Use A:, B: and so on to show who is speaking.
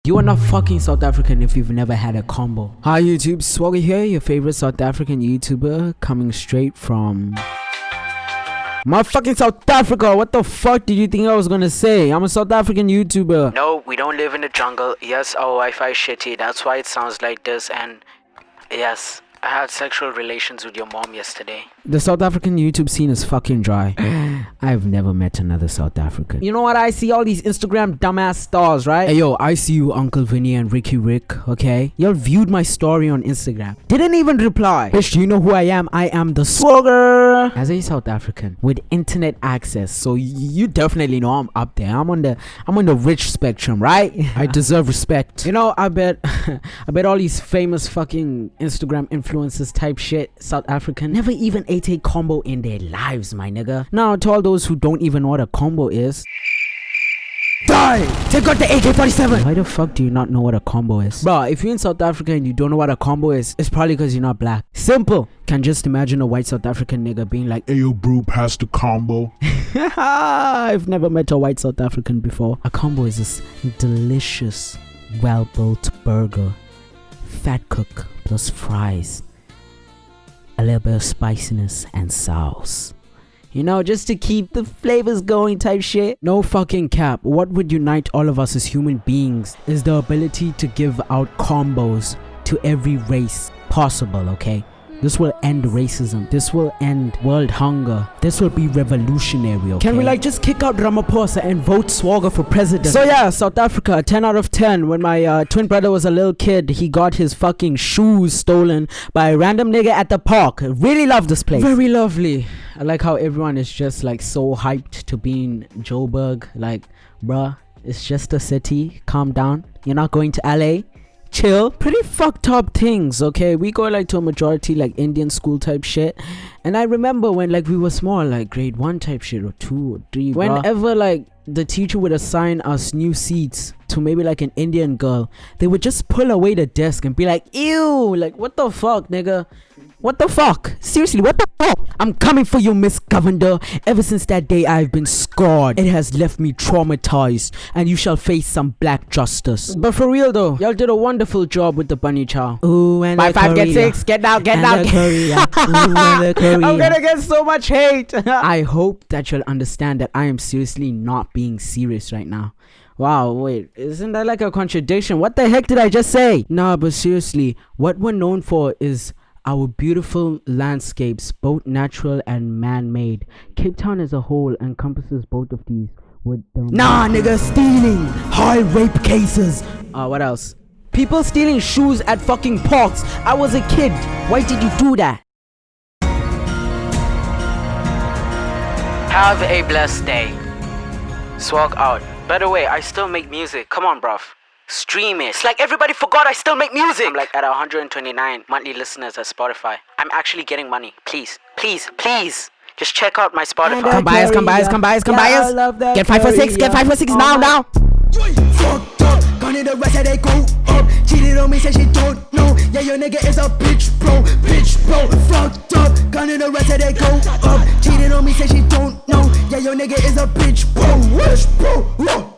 A: You are not fucking South African if you've never had a combo. Hi YouTube, Swoger here, your favorite South African YouTuber, coming straight from motherfucking South Africa. What the fuck did you think I was gonna say? I'm a South African YouTuber.
B: No, we don't live in the jungle. Yes, our Wi-Fi is shitty. That's why it sounds like this. And yes, I had sexual relations with your mom yesterday.
A: The South African YouTube scene is fucking dry. I've never met another South African. You know what? I see all these Instagram dumbass stars, right? Hey yo, I see you, Uncle Vinny and Ricky Rick, okay? Y'all viewed my story on Instagram. Didn't even reply. Bitch, do you know who I am? I am the Swoger. As a South African with internet access, so you definitely know I'm up there. I'm on the rich spectrum, right? I deserve respect. You know, I bet all these famous fucking Instagram influencers type shit, South African, never even ate a combo in their lives, my nigga. Now, to all those who don't even know what a combo is, die! Take out the AK-47! Why the fuck do you not know what a combo is? Bro, if you're in South Africa and you don't know what a combo is, it's probably because you're not black. Simple. Can just imagine a white South African nigga being like,
C: hey yo bro, pass the combo.
A: I've never met a white South African before. A combo is this delicious, well-built burger, fat cook plus fries, a little bit of spiciness and sauce. You know, just to keep the flavors going type shit. No fucking cap. What would unite all of us as human beings is the ability to give out combos to every race possible, okay? This will end racism. This will end world hunger. This will be revolutionary, okay? Can we like just kick out Ramaphosa and vote Swoger for president? So yeah, South Africa, 10 out of 10. When my twin brother was a little kid, he got his fucking shoes stolen by a random nigga at the park. Really love this place. Very lovely. I like how everyone is just like so hyped to be in Joburg. Like, bruh, it's just a city. Calm down. You're not going to LA. Chill. Pretty fucked up things, okay? We go like to a majority like Indian school type shit, and I remember when like we were small, like grade 1 type shit or 2 or 3, whenever like the teacher would assign us new seats to maybe like an Indian girl, they would just pull away the desk and be like, ew, like what the fuck, nigga? What the fuck? Seriously, what the fuck? I'm coming for you, Miss Governor. Ever since that day, I've been scarred. It has left me traumatized, and you shall face some black justice. But for real though, y'all did a wonderful job with the bunny chow. Ooh, and by 5 get 6, get out, get out. I'm gonna get so much hate. I hope that you'll understand that I am seriously not being serious right now. Wow, wait, isn't that like a contradiction? What the heck did I just say? Nah, but seriously, what we're known for is our beautiful landscapes, both natural and man-made. Cape Town as a whole encompasses both of these with nah, nigga, stealing, high rape cases. What else? People stealing shoes at fucking parks. I was a kid. Why did you do that?
B: Have a blessed day. Swag out. By the way, I still make music. Come on, bruv. Stream it. It's like everybody forgot I still make music. I'm like at 129 monthly listeners at Spotify. I'm actually getting money. Please, please, please. Just check out my Spotify.
A: Come buy us, come buy us, come buy us, come buy us. Get 5 for 6, get 5 for 6 now.
D: Fucked up, gone in the rest of they go up. Cheated on me, said she don't know. Yeah, your nigga is a bitch, bro. Fucked up, gone in the rest of they go up. Cheated on me, said she don't know. Yeah, your nigga is a bitch, bro.